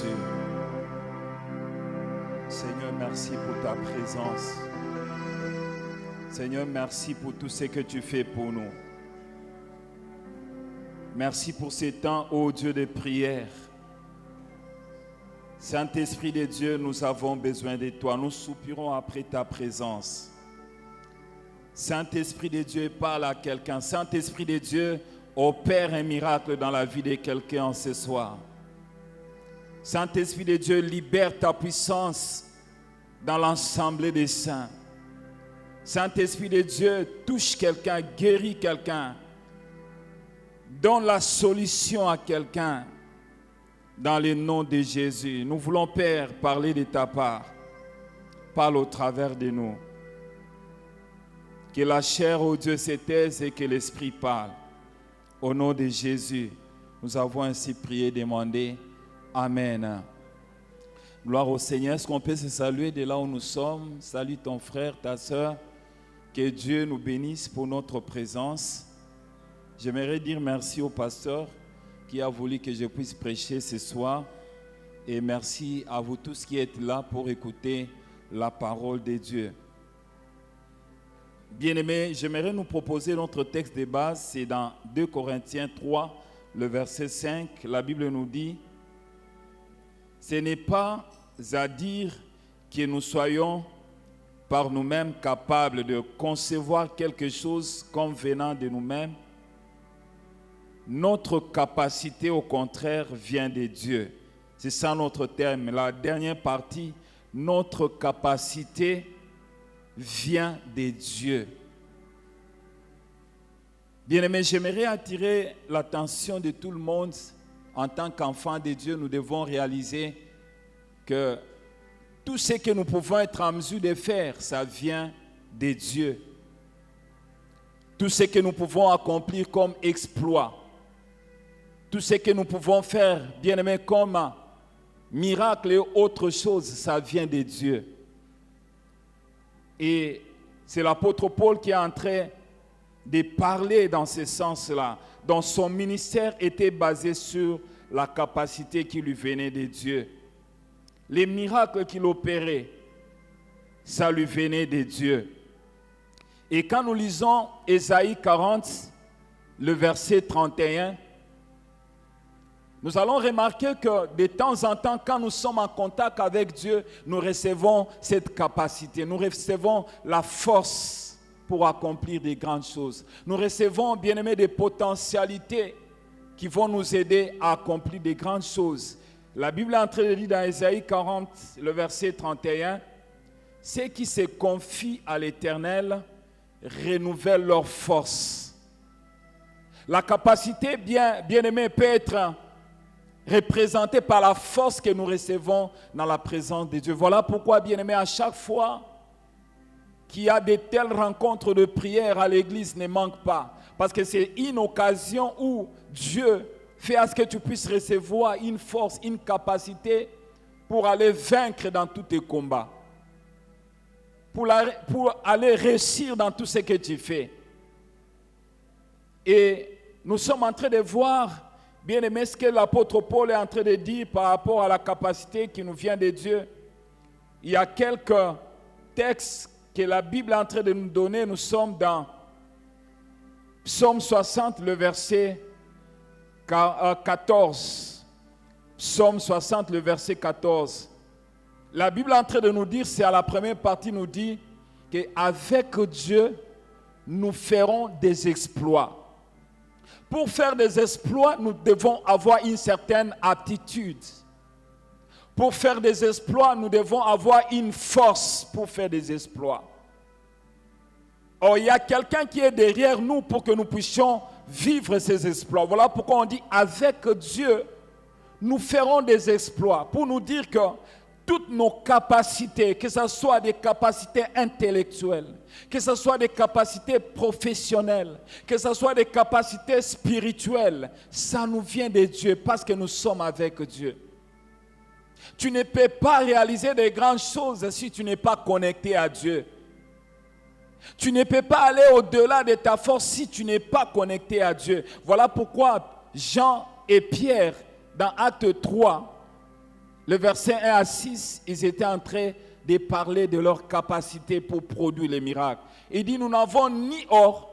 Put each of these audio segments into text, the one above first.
Jésus. Seigneur, merci pour ta présence. Seigneur, merci pour tout ce que tu fais pour nous. Merci pour ces temps, ô Dieu de prière. Saint-Esprit de Dieu, nous avons besoin de toi. Nous soupirons après ta présence. Saint-Esprit de Dieu, parle à quelqu'un. Saint-Esprit de Dieu, opère un miracle dans la vie de quelqu'un ce soir. Saint-Esprit de Dieu, libère ta puissance dans l'ensemble des saints. Saint-Esprit de Dieu, touche quelqu'un, guérit quelqu'un. Donne la solution à quelqu'un. Dans le nom de Jésus, nous voulons, Père, parler de ta part. Parle au travers de nous. Que la chair, ô Dieu, se taise et que l'Esprit parle. Au nom de Jésus, nous avons ainsi prié et demandé. Amen. Gloire au Seigneur. Est-ce qu'on peut se saluer de là où nous sommes? Salue ton frère, ta soeur. Que Dieu nous bénisse pour notre présence. J'aimerais dire merci au pasteur qui a voulu que je puisse prêcher ce soir. Et merci à vous tous qui êtes là pour écouter la parole de Dieu. Bien-aimés, j'aimerais nous proposer notre texte de base. C'est dans 2 Corinthiens 3, le verset 5. La Bible nous dit: ce n'est pas à dire que nous soyons par nous-mêmes capables de concevoir quelque chose comme venant de nous-mêmes. Notre capacité, au contraire, vient de Dieu. C'est ça notre terme. La dernière partie, notre capacité vient de Dieu. Bien-aimés, j'aimerais attirer l'attention de tout le monde. En tant qu'enfants de Dieu, nous devons réaliser que tout ce que nous pouvons être en mesure de faire, ça vient de Dieu. Tout ce que nous pouvons accomplir comme exploit, tout ce que nous pouvons faire, bien-aimés, comme miracle et autre chose, ça vient de Dieu. Et c'est l'apôtre Paul qui est en train de parler dans ce sens-là, dont son ministère était basé sur la capacité qui lui venait de Dieu. Les miracles qu'il opérait, ça lui venait de Dieu. Et quand nous lisons Ésaïe 40, le verset 31, nous allons remarquer que de temps en temps, quand nous sommes en contact avec Dieu, nous recevons cette capacité, nous recevons la force pour accomplir des grandes choses. Nous recevons, bien-aimés, des potentialités qui vont nous aider à accomplir des grandes choses. La Bible est en train de dire dans Ésaïe 40, le verset 31, « Ceux qui se confient à l'Éternel renouvellent leur force. » La capacité, bien-aimée, peut être représentée par la force que nous recevons dans la présence de Dieu. Voilà pourquoi, bien-aimés, à chaque fois qu'il y a de telles rencontres de prière à l'église, ne manque pas. Parce que c'est une occasion où Dieu fait à ce que tu puisses recevoir une force, une capacité pour aller vaincre dans tous tes combats. Pour aller réussir dans tout ce que tu fais. Et nous sommes en train de voir, bien aimé, ce que l'apôtre Paul est en train de dire par rapport à la capacité qui nous vient de Dieu. Il y a quelques textes que la Bible est en train de nous donner. Nous sommes dans Psaume 60, le verset 14. Psaume 60, le verset 14. La Bible est en train de nous dire, c'est à la première partie, nous dit qu'avec Dieu, nous ferons des exploits. Pour faire des exploits, nous devons avoir une certaine aptitude. Pour faire des exploits, nous devons avoir une force pour faire des exploits. Or, il y a quelqu'un qui est derrière nous pour que nous puissions vivre ces exploits. Voilà pourquoi on dit, avec Dieu, nous ferons des exploits. Pour nous dire que toutes nos capacités, que ce soit des capacités intellectuelles, que ce soit des capacités professionnelles, que ce soit des capacités spirituelles, ça nous vient de Dieu parce que nous sommes avec Dieu. Tu ne peux pas réaliser de grandes choses si tu n'es pas connecté à Dieu. Tu ne peux pas aller au-delà de ta force si tu n'es pas connecté à Dieu. Voilà pourquoi Jean et Pierre, dans Acte 3, le verset 1 à 6, ils étaient en train de parler de leur capacité pour produire les miracles. Il dit, nous n'avons ni or,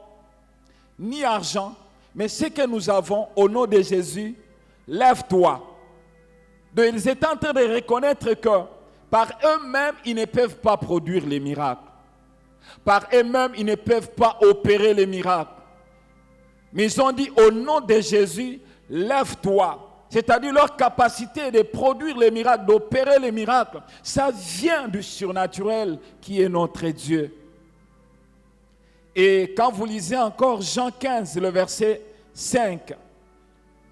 ni argent, mais ce que nous avons, au nom de Jésus, lève-toi. Donc, ils étaient en train de reconnaître que par eux-mêmes, ils ne peuvent pas produire les miracles. Par eux-mêmes, ils ne peuvent pas opérer les miracles. Mais ils ont dit, au nom de Jésus, lève-toi. C'est-à-dire leur capacité de produire les miracles, d'opérer les miracles, ça vient du surnaturel qui est notre Dieu. Et quand vous lisez encore Jean 15, le verset 5,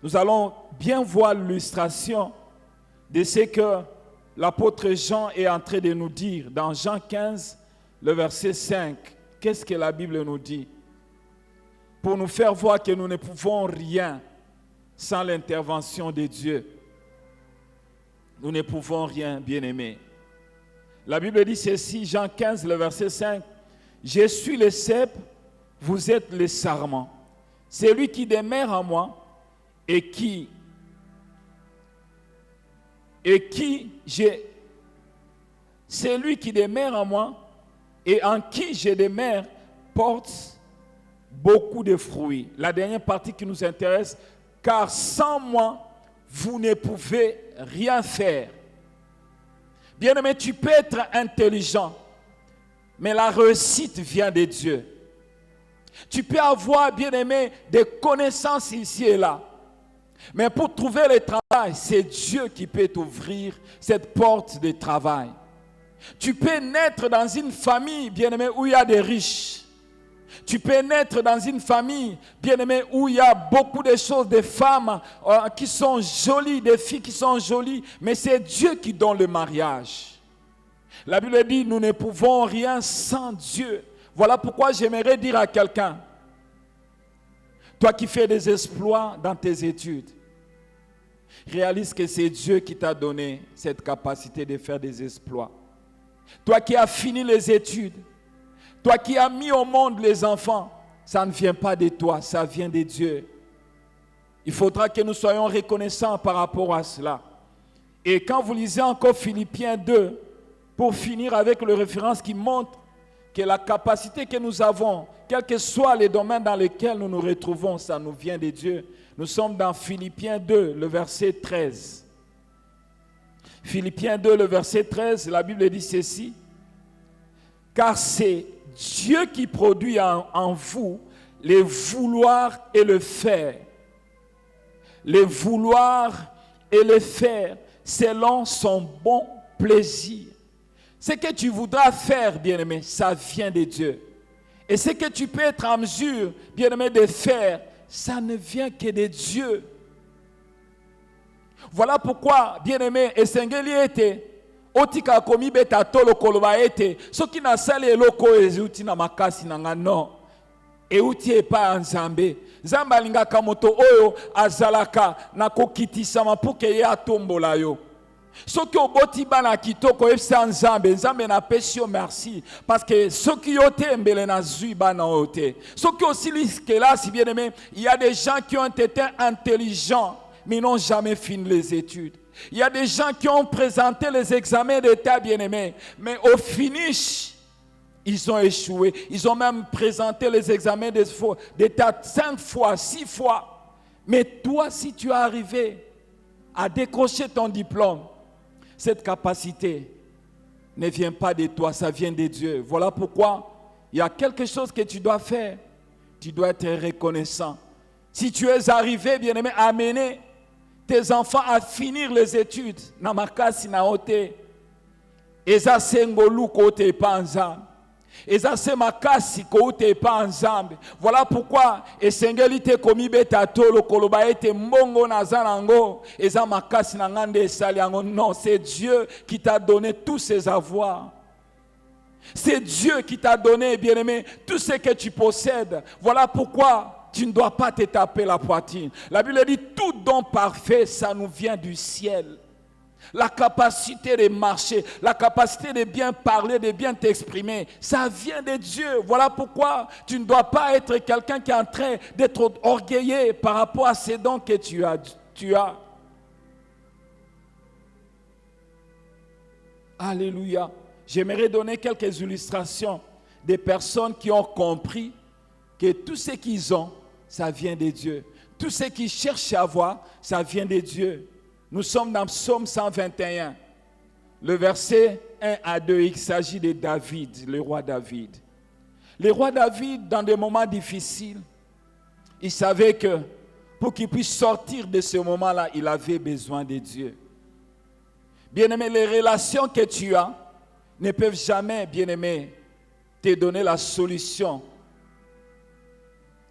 nous allons bien voir l'illustration de ce que l'apôtre Jean est en train de nous dire. Dans Jean 15, le verset 5, qu'est-ce que la Bible nous dit? Pour nous faire voir que nous ne pouvons rien sans l'intervention de Dieu. Nous ne pouvons rien, bien-aimés. La Bible dit ceci, Jean 15, le verset 5. Je suis le cep, vous êtes les sarments. Celui qui demeure en moi celui qui demeure en moi et en qui je demeure porte beaucoup de fruits. La dernière partie qui nous intéresse, car sans moi, vous ne pouvez rien faire. Bien-aimé, tu peux être intelligent, mais la réussite vient de Dieu. Tu peux avoir, bien-aimé, des connaissances ici et là. Mais pour trouver le travail, c'est Dieu qui peut t'ouvrir cette porte de travail. Tu peux naître dans une famille, bien-aimé, où il y a des riches. Tu peux naître dans une famille, bien-aimé, où il y a beaucoup de choses, des femmes qui sont jolies, des filles qui sont jolies, mais c'est Dieu qui donne le mariage. La Bible dit, nous ne pouvons rien sans Dieu. Voilà pourquoi j'aimerais dire à quelqu'un, toi qui fais des exploits dans tes études, réalise que c'est Dieu qui t'a donné cette capacité de faire des exploits. Toi qui as fini les études, toi qui as mis au monde les enfants, ça ne vient pas de toi, ça vient de Dieu. Il faudra que nous soyons reconnaissants par rapport à cela. Et quand vous lisez encore Philippiens 2, pour finir avec le référence qui montre que la capacité que nous avons, quels que soient les domaines dans lesquels nous nous retrouvons, ça nous vient de Dieu. Nous sommes dans Philippiens 2, le verset 13. Philippiens 2, le verset 13, la Bible dit ceci. Car c'est Dieu qui produit en vous les vouloir et le faire. Les vouloir et le faire selon son bon plaisir. Ce que tu voudras faire, bien-aimé, ça vient de Dieu. Et ce que tu peux être en mesure, bien-aimé, de faire, ça ne vient que de Dieu. Voilà pourquoi, bien-aimé, esengeli ete, otika komi beta tolo koloba ete, soki na sali eloko ezuti na makasi na ngano, euti epa nzambe. Nzambe alingaka moto oyo azalaka na kokitisama pour que ye atombola yo. Soki oboti bana kitoko efsa nzambe, nzambe na pesi yo merci parce que soki yo te mbele na zui bana ote. Soki aussi là si bien aimé, il y a des gens qui ont été intelligents mais n'ont jamais fini les études. Il y a des gens qui ont présenté les examens d'état bien aimé, mais au finish ils ont échoué. Ils ont même présenté les examens d'état 5 fois, 6 fois. Mais toi, si tu es arrivé à décrocher ton diplôme, cette capacité ne vient pas de toi, ça vient de Dieu. Voilà pourquoi il y a quelque chose que tu dois faire. Tu dois être reconnaissant. Si tu es arrivé, bien-aimé, à amener tes enfants à finir les études, namakasi naote, eza sengolu kote panza. Eza se makasi kote pa nzambe. Voilà pourquoi esengeli te komi beta tolo koloba ete mbongo na zanango eza makasi na ngande esali yango. Non, c'est Dieu qui t'a donné tous ces avoirs. C'est Dieu qui t'a donné, bien-aimé, tout ce que tu possèdes. Voilà pourquoi tu ne dois pas te taper la poitrine. La Bible dit tout don parfait, ça nous vient du ciel. La capacité de marcher, la capacité de bien parler, de bien t'exprimer, ça vient de Dieu. Voilà pourquoi tu ne dois pas être quelqu'un qui est en train d'être orgueilleux par rapport à ces dons que tu as. Alléluia. J'aimerais donner quelques illustrations des personnes qui ont compris que tout ce qu'ils ont, ça vient de Dieu. Tout ce qu'ils cherchent à avoir, ça vient de Dieu. Nous sommes dans Psaume 121. Le verset 1 à 2, il s'agit de David, le roi David. Le roi David, dans des moments difficiles, il savait que pour qu'il puisse sortir de ce moment-là, il avait besoin de Dieu. Bien-aimé, les relations que tu as ne peuvent jamais, bien-aimé, te donner la solution.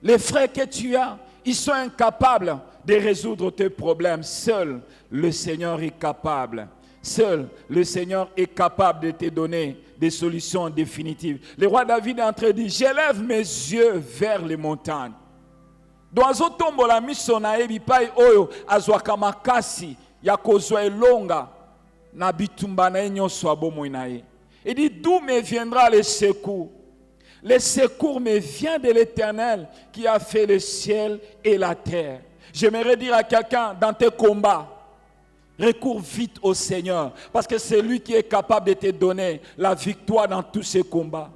Les frères que tu as, ils sont incapables de résoudre tes problèmes. Seul le Seigneur est capable. Seul le Seigneur est capable de te donner des solutions définitives. Le roi David est en train de dire, j'élève mes yeux vers les montagnes. D'oiseau tombe la mission na ebipai oyo azwaka makasi ya kozwa elonga na bitumba na nyonso abomoi na ye. Il dit, d'où me viendra le secours? Le secours me vient de l'Éternel qui a fait le ciel et la terre. J'aimerais dire à quelqu'un dans tes combats, recours vite au Seigneur, parce que c'est lui qui est capable de te donner la victoire dans tous ces combats.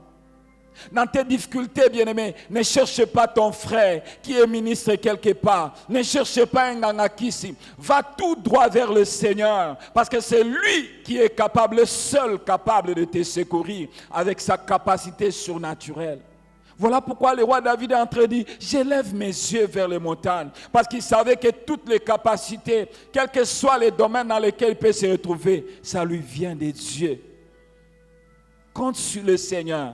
Dans tes difficultés, bien-aimé, ne cherche pas ton frère qui est ministre quelque part. Ne cherche pas un gangakisi. Va tout droit vers le Seigneur, parce que c'est lui qui est capable, le seul capable de te secourir avec sa capacité surnaturelle. Voilà pourquoi le roi David est en train de dire, j'élève mes yeux vers les montagnes, parce qu'il savait que toutes les capacités, quels que soient les domaines dans lesquels il peut se retrouver, ça lui vient de Dieu. Compte sur le Seigneur.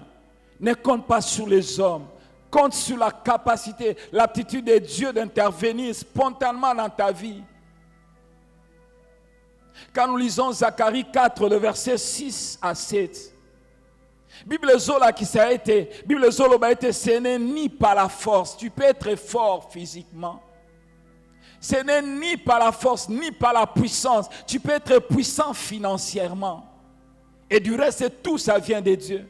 Ne compte pas sur les hommes. Compte sur la capacité, l'aptitude de Dieu d'intervenir spontanément dans ta vie. Quand nous lisons Zacharie 4, le verset 6 à 7, Bible Zola qui ça a été, Bible Zola a été, ce n'est ni par la force, tu peux être fort physiquement. Ce n'est ni par la force, ni par la puissance, tu peux être puissant financièrement. Et du reste, tout ça vient de Dieu.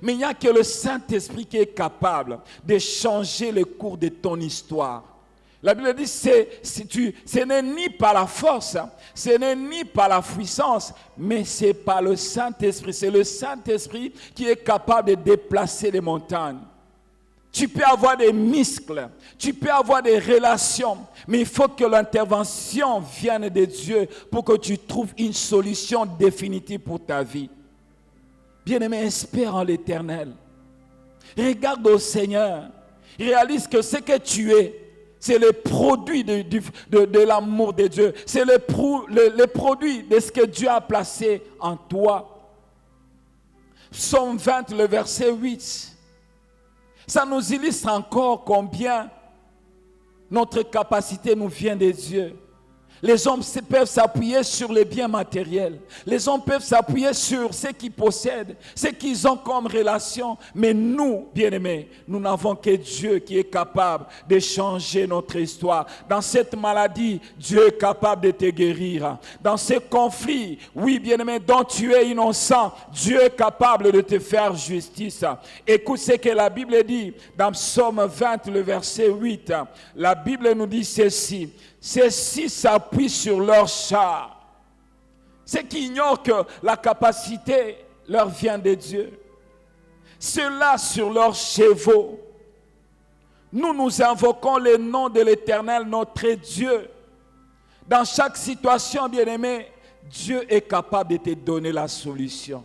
Mais il n'y a que le Saint-Esprit qui est capable de changer le cours de ton histoire. La Bible dit, ce n'est ni par la force, ce n'est ni par la puissance, mais c'est par le Saint-Esprit. C'est le Saint-Esprit qui est capable de déplacer les montagnes. Tu peux avoir des muscles, tu peux avoir des relations, mais il faut que l'intervention vienne de Dieu pour que tu trouves une solution définitive pour ta vie. Bien-aimé, espère en l'Éternel. Regarde au Seigneur. Réalise que ce que tu es, c'est le produit de l'amour de Dieu. C'est le produit de ce que Dieu a placé en toi. Psaume 20, le verset 8. Ça nous illustre encore combien notre capacité nous vient de Dieu. Les hommes peuvent s'appuyer sur les biens matériels. Les hommes peuvent s'appuyer sur ce qu'ils possèdent, ce qu'ils ont comme relation. Mais nous, bien-aimés, nous n'avons que Dieu qui est capable de changer notre histoire. Dans cette maladie, Dieu est capable de te guérir. Dans ces conflits, oui, bien-aimé, dont tu es innocent, Dieu est capable de te faire justice. Écoute ce que la Bible dit dans Psaume 20, le verset 8. La Bible nous dit ceci. Ceux-ci s'appuient sur leur char. Ceux qui ignorent que la capacité leur vient de Dieu. Ceux-là sur leurs chevaux. Nous invoquons le nom de l'Éternel, notre Dieu. Dans chaque situation, bien-aimé, Dieu est capable de te donner la solution.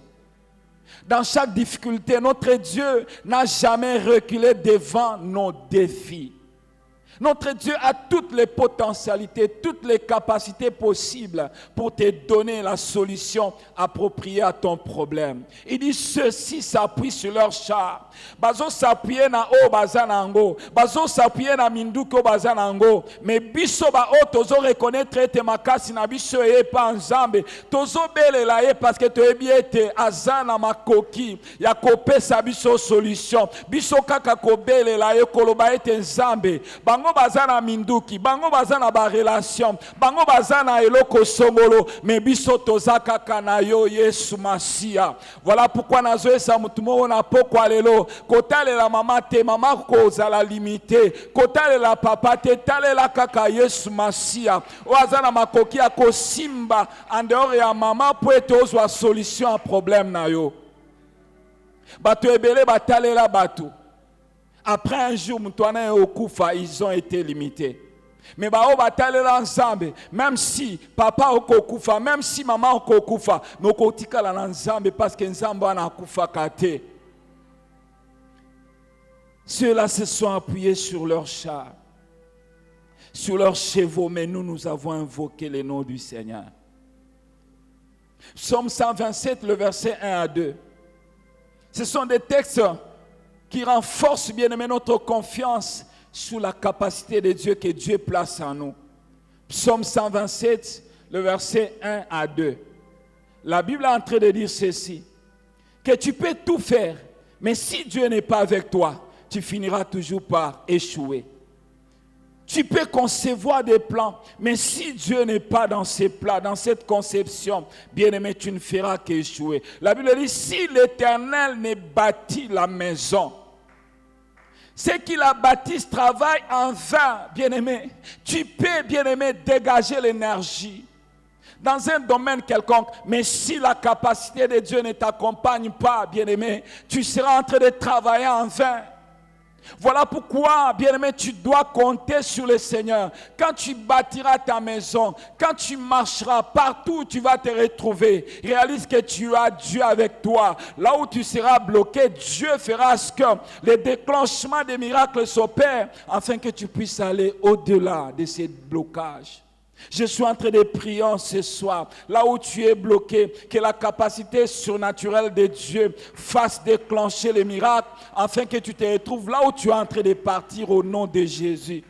Dans chaque difficulté, notre Dieu n'a jamais reculé devant nos défis. Notre Dieu a toutes les potentialités, toutes les capacités possibles pour te donner la solution appropriée à ton problème. Il dit, ceux-ci s'appuient sur leur char. Bazo s'appuyer na o bazanango. Bazo s'appuyer na minduko bazanango. Mais biso ba o tozo reconnaître te makasi na biso e pa nzambe. Tozo bele la e parce que to ebiete azana makoki. Ya kopesa biso solution. Biso kaka ko bele la e koloba ete nzambe. Bango bazana minduki, bango bazana ba relation, bango bazana eloko songolo, mais biso tozaka kana yo Yesu Masia. Voilà pourquoi nazoesa mutumo na poko lelo, kotale la mama te mama ko zala limité, kotale la papa te tale la kaka Yesu Masia. Oazana makoki ako simba en dehors ya mama pour être ozwa solution à problème na yo. Bato ebele batale la bato. Après un jour, Moutoana et Okufa, ils ont été limités. Mais bao batale l'ensemble, même si papa okufa, même si maman okufa, nous kotika l'ensemble parce que nzambe ana kufa kate. Ceux-là se sont appuyés sur leurs chars, sur leurs chevaux, mais nous avons invoqué le nom du Seigneur. Psaume 127, le verset 1 à 2. Ce sont des textes qui renforce bien aimé notre confiance sur la capacité de Dieu que Dieu place en nous. Psaume 127, le verset 1 à 2. La Bible est en train de dire ceci, que tu peux tout faire, mais si Dieu n'est pas avec toi, tu finiras toujours par échouer. Tu peux concevoir des plans, mais si Dieu n'est pas dans ces plans, dans cette conception, bien-aimé, tu ne feras qu'échouer. La Bible dit, si l'Éternel ne bâtit la maison, ceux qui la bâtissent travaillent en vain, bien-aimé. Tu peux, bien-aimé, dégager l'énergie dans un domaine quelconque, mais si la capacité de Dieu ne t'accompagne pas, bien-aimé, tu seras en train de travailler en vain. Voilà pourquoi, bien-aimé, tu dois compter sur le Seigneur. Quand tu bâtiras ta maison, quand tu marcheras partout où tu vas te retrouver, réalise que tu as Dieu avec toi. Là où tu seras bloqué, Dieu fera ce que le déclenchement des miracles s'opère afin que tu puisses aller au-delà de ces blocages. Je suis en train de prier ce soir, là où tu es bloqué, que la capacité surnaturelle de Dieu fasse déclencher les miracles, afin que tu te retrouves là où tu es en train de partir au nom de Jésus.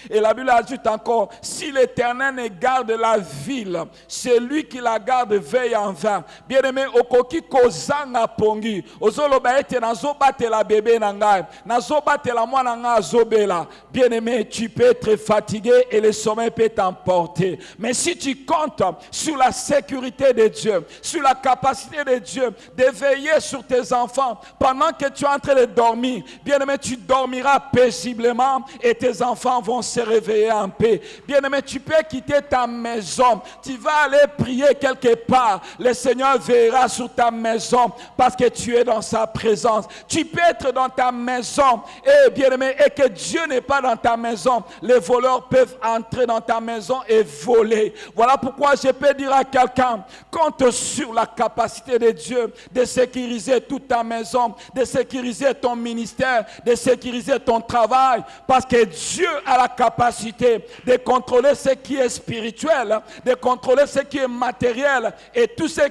Et la Bible ajoute encore, si l'Éternel ne garde la ville, celui qui la garde veille en vain. Bien-aimé, okoki kozanga pongi, ozoloba ete nazobate la bébé nangai, nazobate la mwana nga azobela. Bien-aimé, tu peux être fatigué et le sommeil peut t'emporter. Mais si tu comptes sur la sécurité de Dieu, sur la capacité de Dieu de veiller sur tes enfants pendant que tu es en train de dormir, bien-aimé, tu dormiras paisiblement et tes enfants vont se réveiller en paix. Bien-aimé, tu peux quitter ta maison, tu vas aller prier quelque part, le Seigneur veillera sur ta maison parce que tu es dans sa présence. Tu peux être dans ta maison et bien-aimé, et que Dieu n'est pas dans ta maison, les voleurs peuvent entrer dans ta maison et voler. Voilà pourquoi je peux dire à quelqu'un, compte sur la capacité de Dieu de sécuriser toute ta maison, de sécuriser ton ministère, de sécuriser ton travail, parce que Dieu a la capacité de contrôler ce qui est spirituel, de contrôler ce qui est matériel et tout ce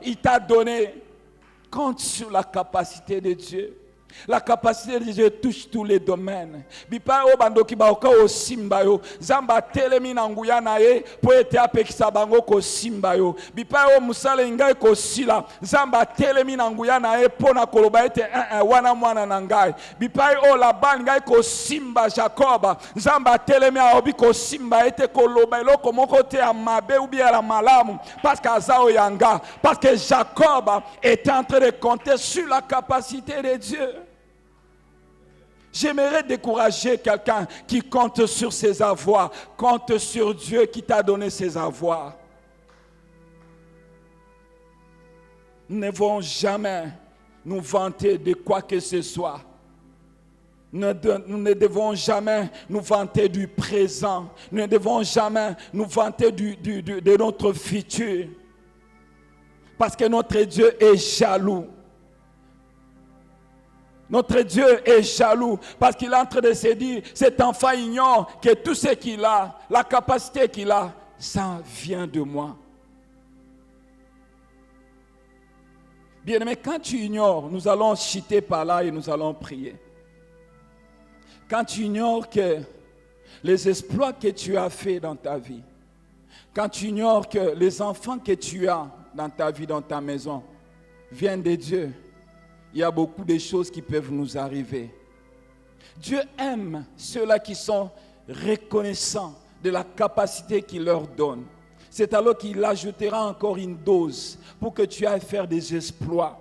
qu'il t'a donné. Compte sur la capacité de Dieu. La capacité de Dieu touche tous les domaines. Bipa o bandoki ba oka o simba yo. Zamba telemi na nguya na ye po ete apekisa bango ko simba yo. Bipa o musale ngai ko sila. Zamba telemi na nguya na ye po na koloba ete wana mwana na ngai. Bipa o Laban ngai ko simba Jacob. Zamba telemi a obi ko simba ete koloba eloko moko te ya mabe ou bien la malamu parce qu'azao yanga, parce que Jacob était en train de compter sur la capacité de Dieu. J'aimerais décourager quelqu'un qui compte sur ses avoirs. Compte sur Dieu qui t'a donné ses avoirs. Nous ne devons jamais nous vanter de quoi que ce soit. Nous ne devons jamais nous vanter du présent. Nous ne devons jamais nous vanter de notre futur. Parce que notre Dieu est jaloux. Notre Dieu est jaloux parce qu'il est en train de se dire, cet enfant ignore que tout ce qu'il a, la capacité qu'il a, ça vient de moi. Bien-aimé, quand tu ignores, nous allons chuter par là et nous allons prier. Quand tu ignores que les exploits que tu as faits dans ta vie, quand tu ignores que les enfants que tu as dans ta vie, dans ta maison, viennent de Dieu, il y a beaucoup de choses qui peuvent nous arriver. Dieu aime ceux-là qui sont reconnaissants de la capacité qu'il leur donne. C'est alors qu'il ajoutera encore une dose pour que tu ailles faire des exploits.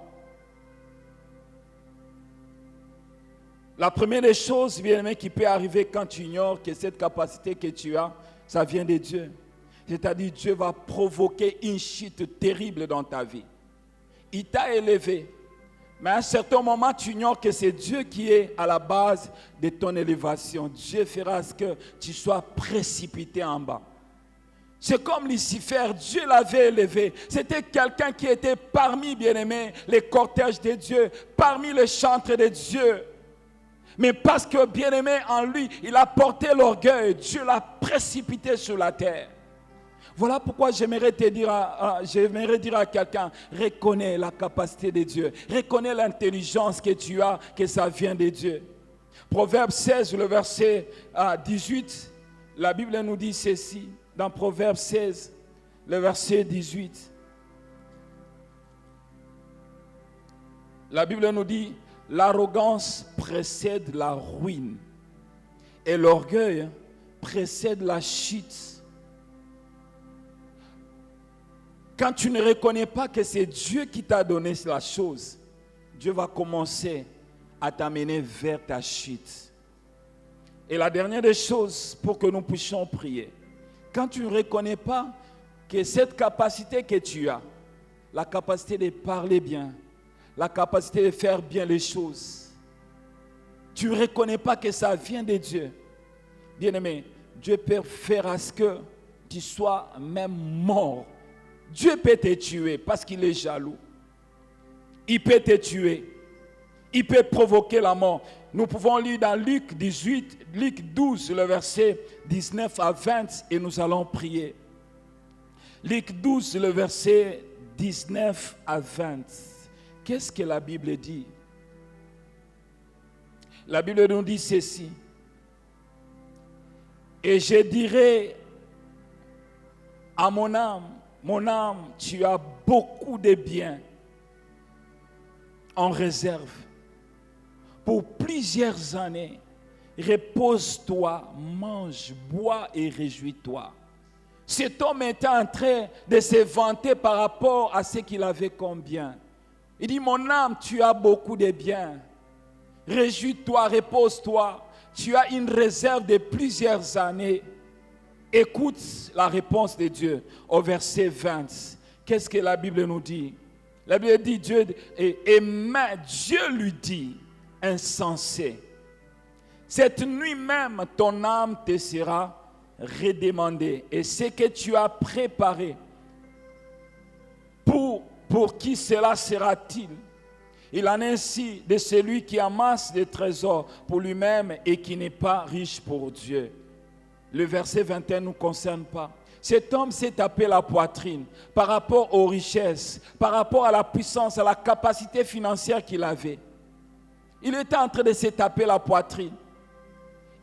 La première des choses, bien-aimé, qui peut arriver quand tu ignores que cette capacité que tu as, ça vient de Dieu. C'est-à-dire, Dieu va provoquer une chute terrible dans ta vie. Il t'a élevé. Mais à un certain moment, tu ignores que c'est Dieu qui est à la base de ton élévation. Dieu fera ce que tu sois précipité en bas. C'est comme Lucifer, Dieu l'avait élevé. C'était quelqu'un qui était parmi, bien-aimés, les cortèges de Dieu, parmi les chantres de Dieu. Mais parce que, bien-aimé, en lui, il a porté l'orgueil, Dieu l'a précipité sur la terre. Voilà pourquoi j'aimerais dire à quelqu'un, reconnais la capacité de Dieu, reconnais l'intelligence que tu as, que ça vient de Dieu. Proverbe 16, le verset 18, la Bible nous dit ceci, dans Proverbe 16, le verset 18. La Bible nous dit, l'arrogance précède la ruine et l'orgueil précède la chute. Quand tu ne reconnais pas que c'est Dieu qui t'a donné la chose, Dieu va commencer à t'amener vers ta chute. Et la dernière des choses pour que nous puissions prier, quand tu ne reconnais pas que cette capacité que tu as, la capacité de parler bien, la capacité de faire bien les choses, tu ne reconnais pas que ça vient de Dieu. Bien-aimé, Dieu peut faire à ce que tu sois même mort. Dieu peut te tuer parce qu'il est jaloux. Il peut te tuer. Il peut provoquer la mort. Nous pouvons lire dans Luc 18, Luc 12, le verset 19 à 20 et nous allons prier. Luc 12, le verset 19 à 20. Qu'est-ce que la Bible dit? La Bible nous dit ceci. Et je dirai à mon âme, tu as beaucoup de biens en réserve. Pour plusieurs années, repose-toi, mange, bois et réjouis-toi. Cet homme était en train de se vanter par rapport à ce qu'il avait comme bien. Il dit, mon âme, tu as beaucoup de biens. Réjouis-toi, repose-toi. Tu as une réserve de plusieurs années. Écoute la réponse de Dieu au verset 20. Qu'est-ce que la Bible nous dit? La Bible dit, Dieu lui dit, insensé, cette nuit même ton âme te sera redemandée. Et ce que tu as préparé, pour qui cela sera-t-il? Il en est ainsi de celui qui amasse des trésors pour lui-même et qui n'est pas riche pour Dieu. Le verset 21 ne nous concerne pas. Cet homme s'est tapé la poitrine par rapport aux richesses, par rapport à la puissance, à la capacité financière qu'il avait. Il était en train de se taper la poitrine.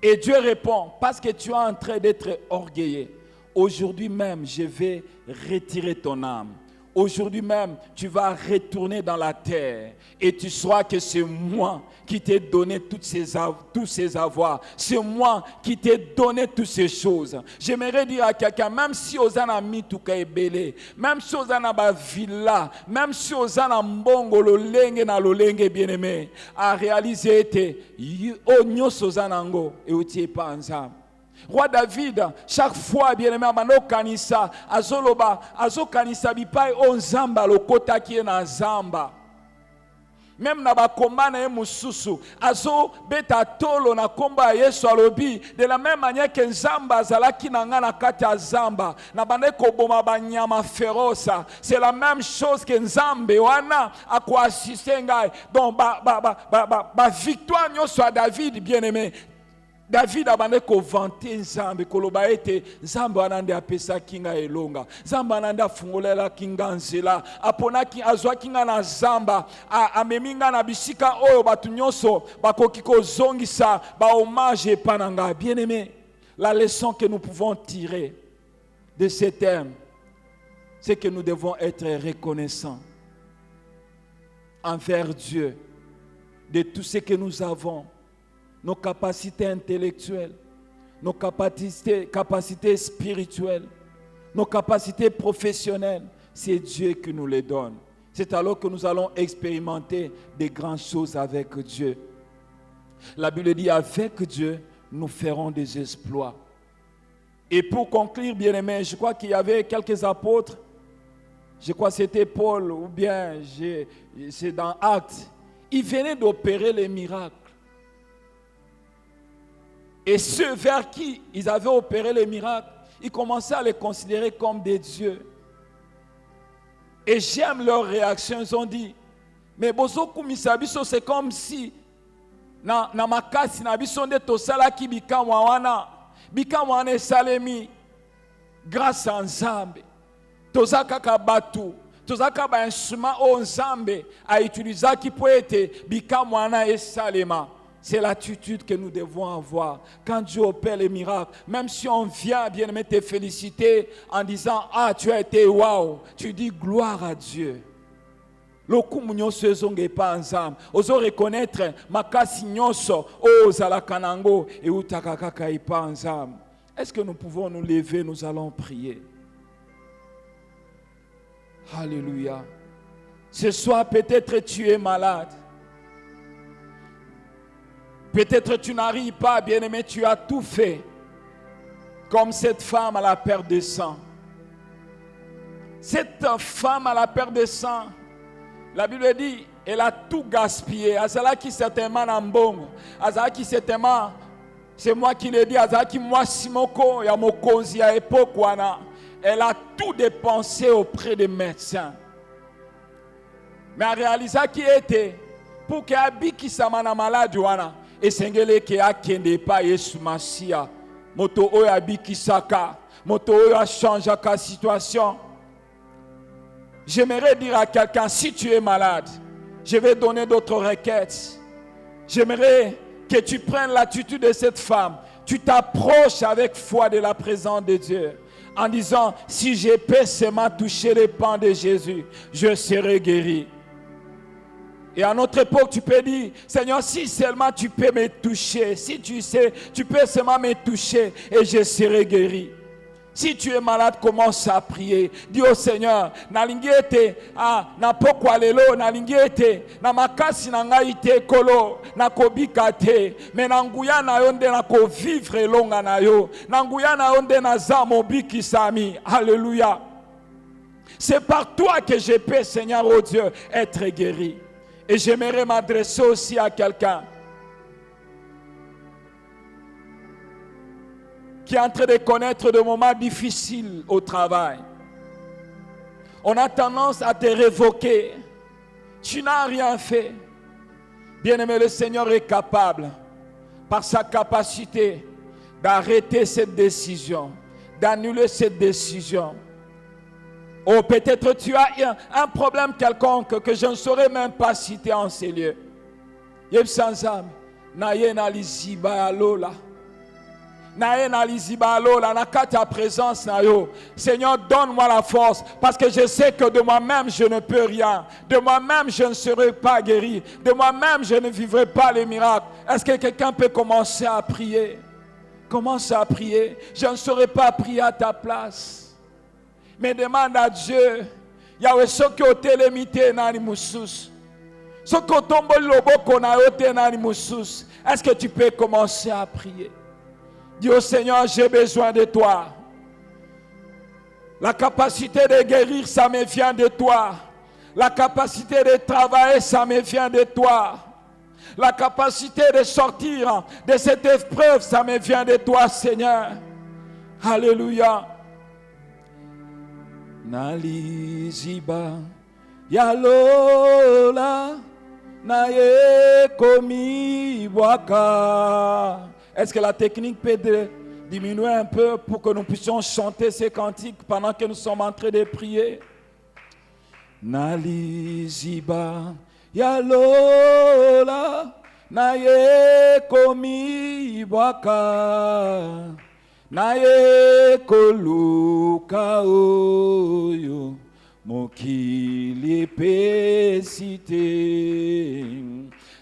Et Dieu répond, parce que tu es en train d'être orgueilleux, aujourd'hui même, je vais retirer ton âme. Aujourd'hui même, tu vas retourner dans la terre et tu sauras que c'est moi qui t'ai donné tous ces avoirs. C'est moi qui t'ai donné toutes ces choses. J'aimerais dire à quelqu'un, même si Osana mituka ebele, même si Osana ba villa, même si Osana mbongo lolenge na lolenge bien-aimé, à réaliser te onyo Osana ngo et outie pas ensemble. Roi David, chaque fois, bien-aimé, amano kanisa, azo kanisa bipai on zamba, le kota qui est na zamba. Même na ba komba na mususu, azo beta tolo na komba Yesu alobi, de la même manière que zamba zalaki na nga na kata zamba, na bande ko boma ba nyama ferosa, c'est la même chose que nzambe wana akwa assister ngai. Donc ba victoire nyoso a David, bien-aimé. David a bandé ko vanter Nzambe koloba ete Nzambe anande apesa kinga elonga Nzambe anande afungolela kinga nzela apona ki azwa kinga na zamba ameminga na bisika oyo batu nyonso bakoki kozongisa ba hommage epananga. Bien-aimé, la leçon que nous pouvons tirer de ce thème, c'est que nous devons être reconnaissants envers Dieu de tout ce que nous avons. nos capacités intellectuelles, nos capacités spirituelles, nos capacités professionnelles. C'est Dieu qui nous les donne. C'est alors que nous allons expérimenter des grandes choses avec Dieu. La Bible dit, avec Dieu, nous ferons des exploits. Et pour conclure, bien-aimés, je crois qu'il y avait quelques apôtres. Je crois que c'était Paul, ou bien c'est dans Actes. Ils venaient d'opérer les miracles. Et ceux vers qui ils avaient opéré les miracles, ils commençaient à les considérer comme des dieux. Et j'aime leur réaction. Ils ont dit, mais bozoku misabiso, c'est comme si na makasi na biso nde tosala ki bikamwa wana esalemi grâce à Nzambe. Toza kaka batu, toza kaka ba instrument o Nzambe a utilisé qui peut être bikamwa wana esalema. C'est l'attitude que nous devons avoir quand Dieu opère les miracles. Même si on vient bien aimé te féliciter en disant ah tu as été waouh, tu dis gloire à Dieu. Lokumu nyonso ezonge pa nzambe ozo reconnaître makasi nyonso ozala kanango et utaka kaka ipa nzambe. Est-ce que nous pouvons nous lever, nous allons prier. Alléluia. Ce soir peut-être tu es malade. Peut-être tu n'arrives pas, bien-aimé, tu as tout fait. Comme cette femme à la perte de sang. Cette femme à la perte de sang, la Bible dit, elle a tout gaspillé. Azala qui certainement n'ambongo. Azala qui certainement, c'est moi qui le dis, Azala qui moi simoko, ya mokonzi ya époque wana. Elle a tout dépensé auprès des médecins. Mais elle réalisa qui était, pour qu'elle habite qui s'amana malade wana. Et sengele ke akende pa Yesu Masia. Moto oyo abiki saka. Moto oyo a changé la situation. J'aimerais dire à quelqu'un, si tu es malade, je vais donner d'autres requêtes. J'aimerais que tu prennes l'attitude de cette femme. Tu t'approches avec foi de la présence de Dieu. En disant, si je peux seulement toucher les pans de Jésus, je serai guéri. Et à notre époque, tu peux dire, Seigneur, si seulement tu peux me toucher, si tu sais, tu peux seulement me toucher et je serai guéri. Si tu es malade, commence à prier. Dis au Seigneur, nalingi ete, na pokwa lelo, nalingi ete, na makasi na ngai te kolo, na kobika te, mais na nguya na yo nde na ko vivre longa na yo, na nguya na yo nde na za mobiki sami. Alléluia. C'est par toi que je peux, Seigneur, oh Dieu, être guéri. Et j'aimerais m'adresser aussi à quelqu'un qui est en train de connaître des moments difficiles au travail. On a tendance à te révoquer. Tu n'as rien fait. Bien-aimé, le Seigneur est capable, par sa capacité, d'arrêter cette décision, d'annuler cette décision. Oh, peut-être tu as un problème quelconque que je ne saurais même pas citer en ces lieux. Yebsanzam, naye na liziba alola. Naye na liziba alola, na ta présence na yo. Seigneur, donne-moi la force parce que je sais que de moi-même je ne peux rien. De moi-même je ne serai pas guéri. De moi-même je ne vivrai pas les miracles. Est-ce que quelqu'un peut commencer à prier? Commence à prier. Je ne saurais pas prier à ta place. Mais demande à Dieu, Yahweh, ce qui est limité nani musus, ce qui est tombé loboko na yote nani musus. Est-ce que tu peux commencer à prier? Dis au Seigneur, j'ai besoin de toi. La capacité de guérir, ça me vient de toi. La capacité de travailler, ça me vient de toi. La capacité de sortir de cette épreuve, ça me vient de toi, Seigneur. Alléluia. Naliziba yalola naye komi waka. Est-ce que la technique peut diminuer un peu pour que nous puissions chanter ces cantiques pendant que nous sommes en train de prier? Naliziba yalola naye komi waka. Naye koluka oyo mokili pesite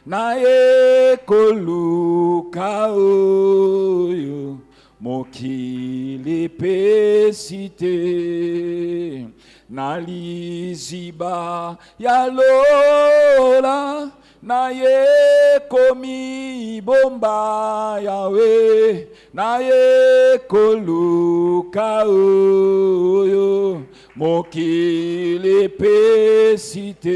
naye koluka oyo mokili pesite na liziba ya lola naye komi bomba yawe naye koluka oyo mokili pesite.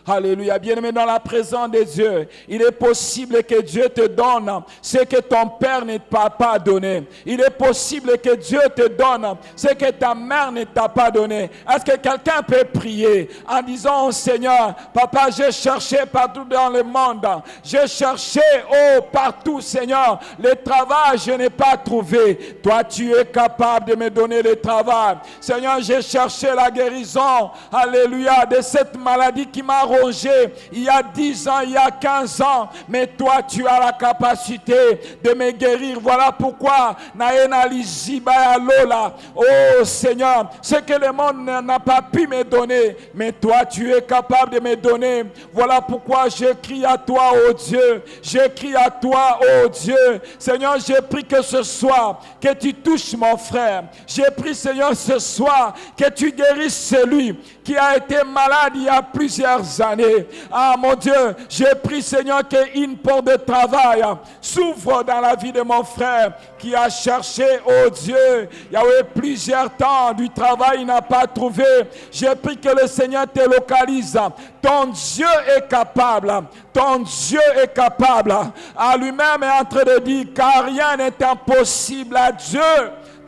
Alléluia. Bien-aimé, dans la présence de Dieu, il est possible que Dieu te donne ce que ton père ne t'a pas donné. Il est possible que Dieu te donne ce que ta mère ne t'a pas donné. Est-ce que quelqu'un peut prier en disant au Seigneur, Papa, j'ai cherché partout dans le monde. J'ai cherché, partout, Seigneur. Le travail, je n'ai pas trouvé. Toi, tu es capable de me donner le travail. Seigneur, j'ai cherché la guérison, alléluia, de cette maladie qui m'a rongé il y a 10 ans, il y a 15 ans. Mais toi, tu as la capacité de me guérir. Voilà pourquoi, oh Seigneur, ce que le monde n'a pas pu me donner, mais toi, tu es capable de me donner. Voilà pourquoi je crie à toi, oh Dieu. Je crie à toi, oh Dieu. Seigneur, j'ai pris que ce soir, que tu touches mon frère. J'ai pris, Seigneur, ce soir, que tu guérisses celui qui a été malade il y a plusieurs années. Ah mon Dieu, j'ai pris, Seigneur, qu'une porte de travail s'ouvre dans la vie de mon frère qui a cherché, oh Dieu, il y avait plusieurs temps du travail, il n'a pas trouvé. J'ai pris que le Seigneur te localise. Ton Dieu est capable. Ton Dieu est capable. À lui-même est en train de dire, car rien n'est impossible à Dieu.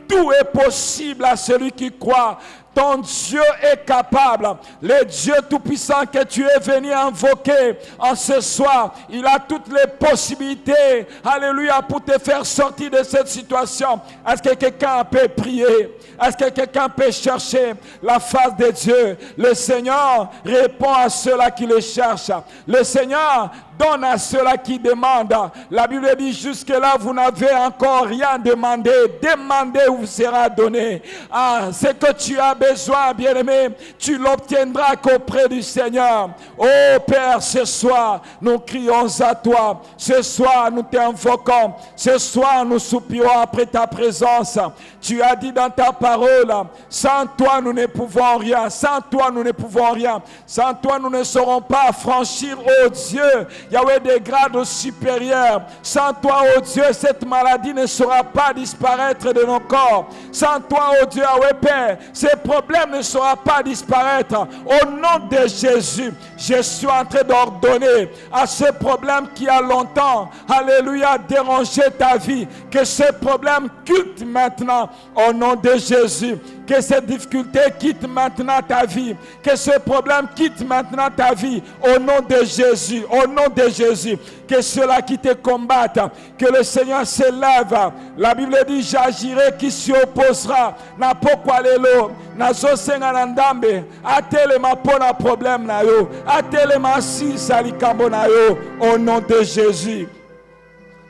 Tout est possible à celui qui croit. Ton Dieu est capable. Le Dieu Tout-Puissant que tu es venu invoquer en ce soir, il a toutes les possibilités, alléluia, pour te faire sortir de cette situation. Est-ce que quelqu'un peut prier? Est-ce que quelqu'un peut chercher la face de Dieu? Le Seigneur répond à ceux-là qui le cherchent. Le Seigneur donne à ceux-là qui demandent. La Bible dit, jusque-là, vous n'avez encore rien demandé. Demandez, vous sera donné. Ah, ce que tu as besoin, bien-aimé, tu l'obtiendras qu'auprès du Seigneur. Oh Père, ce soir, nous crions à toi. Ce soir, nous t'invoquons. Ce soir, nous soupirons après ta présence. Tu as dit dans ta parole, sans toi, nous ne pouvons rien. Sans toi, nous ne pouvons rien. Sans toi, nous ne saurons pas franchir, oh Dieu, Yahweh, des grades supérieurs. Sans toi, oh Dieu, cette maladie ne saura pas disparaître de nos corps. Sans toi, oh Dieu, Yahweh Père, ces problèmes ne sauront pas disparaître. Au nom de Jésus, je suis en train d'ordonner à ce problème qui a longtemps, alléluia, dérangé ta vie, que ce problème quitte maintenant au nom de Jésus. Que cette difficulté quitte maintenant ta vie. Que ce problème quitte maintenant ta vie. Au nom de Jésus. Au nom de Jésus. Que ceux-là qui te combattent, que le Seigneur s'élève. La Bible dit, j'agirai qui s'y opposera. Na pokwa lelo. Na zo senga na ndambe. Atelema pona problème na yo. Atelema si salikambo na yo. Au nom de Jésus.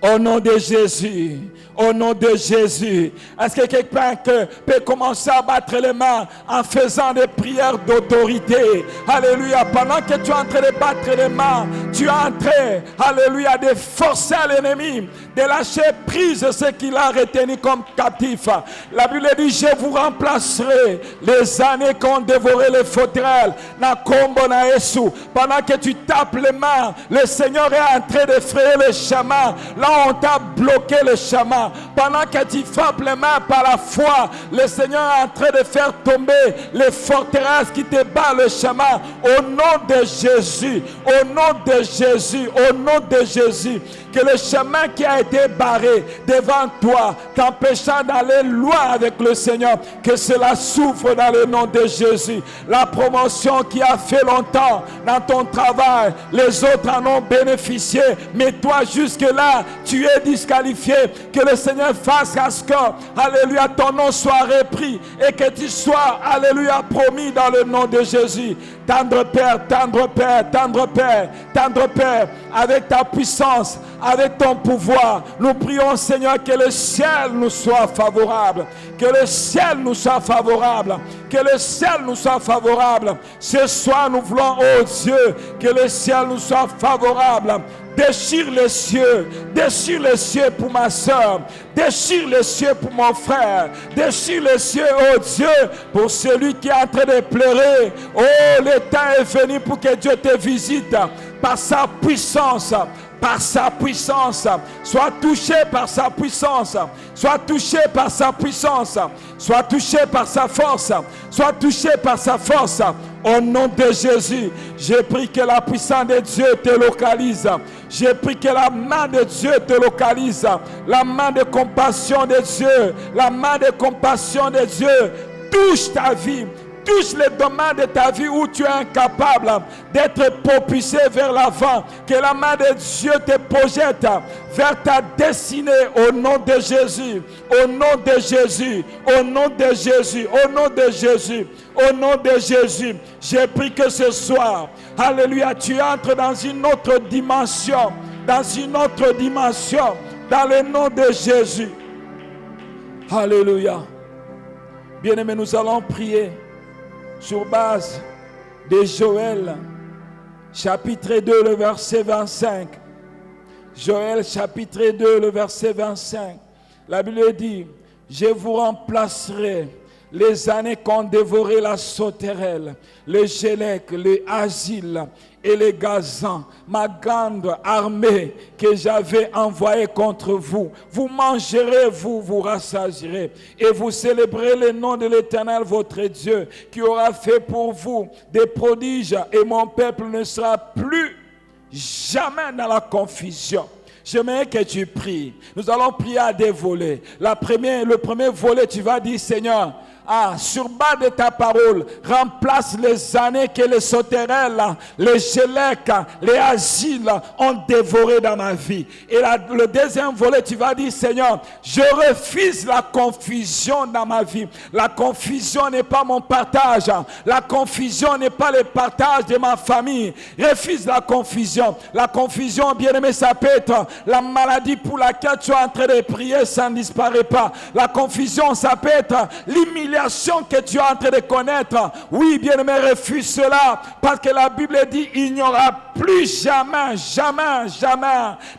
Au nom de Jésus. Au nom de Jésus. Est-ce que quelqu'un peut commencer à battre les mains en faisant des prières d'autorité? Alléluia. Pendant que tu es en train de battre les mains, tu es en train, alléluia, de forcer l'ennemi, de lâcher prise ce qu'il a retenu comme captif. La Bible dit, je vous remplacerai les années qu'ont dévoré les sauterelles. Na kombo na Yesu. Pendant que tu tapes les mains, le Seigneur est en train de frayer le chemin. Là, on t'a bloqué le chemin. Pendant que tu frappes les mains par la foi, le Seigneur est en train de faire tomber les forteresses qui te battent le chemin. Au nom de Jésus, au nom de Jésus, au nom de Jésus, que le chemin qui a été barré devant toi, t'empêchant d'aller loin avec le Seigneur, que cela souffre dans le nom de Jésus. La promotion qui a fait longtemps dans ton travail, les autres en ont bénéficié, mais toi jusque-là, tu es disqualifié. Que le Seigneur fasse à ce que, alléluia, ton nom soit repris et que tu sois, alléluia, promis dans le nom de Jésus. Tendre Père, tendre Père, tendre Père, tendre Père, avec ta puissance, avec ton pouvoir, nous prions, Seigneur, que le ciel nous soit favorable, que le ciel nous soit favorable, que le ciel nous soit favorable. Ce soir, nous voulons, oh Dieu, que le ciel nous soit favorable. Déchire les cieux pour ma soeur, déchire les cieux pour mon frère, déchire les cieux, oh Dieu, pour celui qui est en train de pleurer. Oh, le temps est venu pour que Dieu te visite par sa puissance. Par sa puissance, sois touché par sa puissance, sois touché par sa puissance, sois touché par sa force, sois touché par sa force. Au nom de Jésus, j'ai pris que la puissance de Dieu te localise. J'ai pris que la main de Dieu te localise. La main de compassion de Dieu, la main de compassion de Dieu touche ta vie. Touche les domaines de ta vie où tu es incapable d'être propulsé vers l'avant. Que la main de Dieu te projette vers ta destinée au nom de Jésus. Au nom de Jésus. Au nom de Jésus. Au nom de Jésus. Au nom de Jésus. J'ai pris que ce soir, alléluia, tu entres dans une autre dimension. Dans une autre dimension. Dans le nom de Jésus. Alléluia. Bien-aimés, nous allons prier sur base de Joël, chapitre 2, le verset 25. Joël, chapitre 2, le verset 25. La Bible dit, je vous remplacerai les années qu'ont dévoré la sauterelle, le gélec, le asile et les gazans, ma grande armée que j'avais envoyée contre vous. Vous mangerez, vous rassasierez, et vous célébrez le nom de l'Éternel, votre Dieu, qui aura fait pour vous des prodiges, et mon peuple ne sera plus jamais dans la confusion. J'aimerais que tu pries. Nous allons prier à des volets. Le premier volet, tu vas dire, Seigneur, sur bas de ta parole, remplace les années que les sauterelles, les gélecs, les asiles ont dévoré dans ma vie. Et le deuxième volet, tu vas dire, Seigneur, je refuse la confusion dans ma vie. La confusion n'est pas mon partage. La confusion n'est pas le partage de ma famille. Refuse la confusion. La confusion, bien aimé, ça peut être la maladie pour laquelle tu es en train de prier, ça ne disparaît pas. La confusion, ça peut être l'humiliation que tu es en train de connaître. Oui, bien-aimé, refuse cela, parce que la Bible dit, il n'y aura plus jamais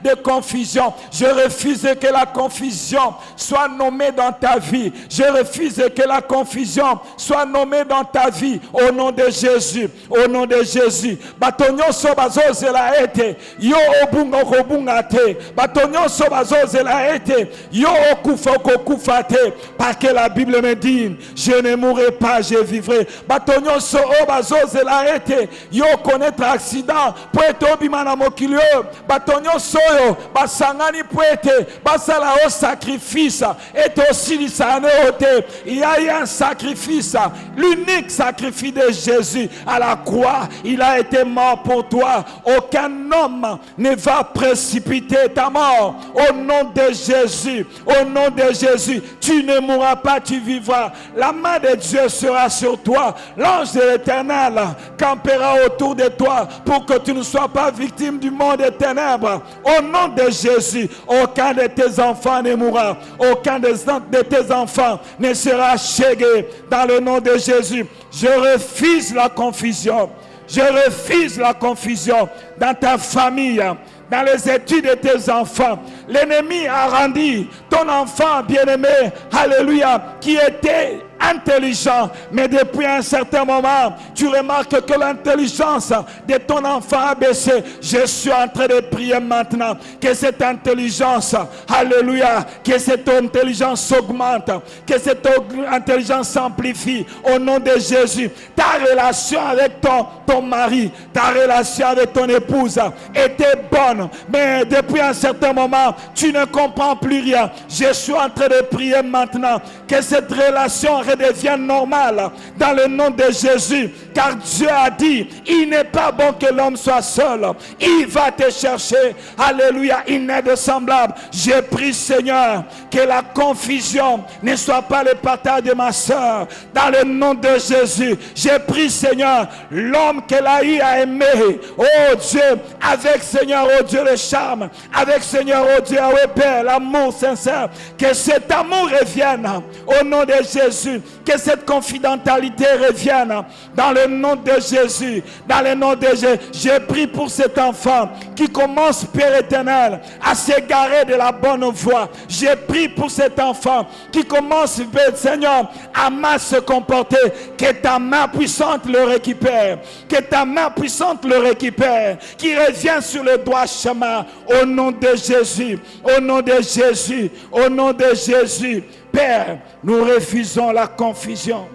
de confusion. Je refuse que la confusion soit nommée dans ta vie. Je refuse que la confusion soit nommée dans ta vie. Au nom de Jésus. Au nom de Jésus. Batonyo sobazo la ete. Yo obunga okobunga te. Batonyo sobazo la ete. Yo okufa okokufate. Parce que la Bible me dit, je ne mourrai pas, je vivrai. Batonyo sobazo la ete. Yo connaître accident. Poete obimana mokilio. Batonyo soyo. Basangani poete. Basala au sacrifice. Et aussi l'isane ote. Il y a eu un sacrifice. L'unique sacrifice de Jésus à la croix. Il a été mort pour toi. Aucun homme ne va précipiter ta mort. Au nom de Jésus. Au nom de Jésus. Tu ne mourras pas, tu vivras. La main de Dieu sera sur toi. L'ange de l'Éternel campera autour de toi pour que tu ne sois pas victime du monde des ténèbres. Au nom de Jésus, aucun de tes enfants ne mourra. Aucun de tes enfants ne sera chégué. Dans le nom de Jésus, je refuse la confusion. Je refuse la confusion dans ta famille, dans les études de tes enfants. L'ennemi a rendu ton enfant bien-aimé, alléluia, qui était intelligent, mais depuis un certain moment, tu remarques que l'intelligence de ton enfant a baissé. Je suis en train de prier maintenant que cette intelligence, alléluia, que cette intelligence augmente, que cette intelligence s'amplifie au nom de Jésus. Ta relation avec ton mari, ta relation avec ton épouse était bonne, mais depuis un certain moment, tu ne comprends plus rien. Je suis en train de prier maintenant que cette relation redevienne normal dans le nom de Jésus. Car Dieu a dit, il n'est pas bon que l'homme soit seul. Il va te chercher. Alléluia, il n'est de semblable. Je prie, Seigneur, que la confusion ne soit pas le partage de ma soeur. Dans le nom de Jésus, je prie, Seigneur, l'homme qu'elle a eu à aimer. Oh Dieu, avec Seigneur, oh Dieu, le charme. Avec Seigneur, oh Dieu, oh Père, l'amour sincère. Que cet amour revienne au nom de Jésus. Que cette confidentialité revienne dans le nom de Jésus. Dans le nom de Jésus, je prie pour cet enfant qui commence, Père éternel, à s'égarer de la bonne voie. Je prie pour cet enfant qui commence, Père Seigneur, à mal se comporter. Que ta main puissante le récupère. Que ta main puissante le récupère. Qu'il revienne sur le droit chemin. Au nom de Jésus. Au nom de Jésus. Au nom de Jésus. Père, nous refusons la confusion.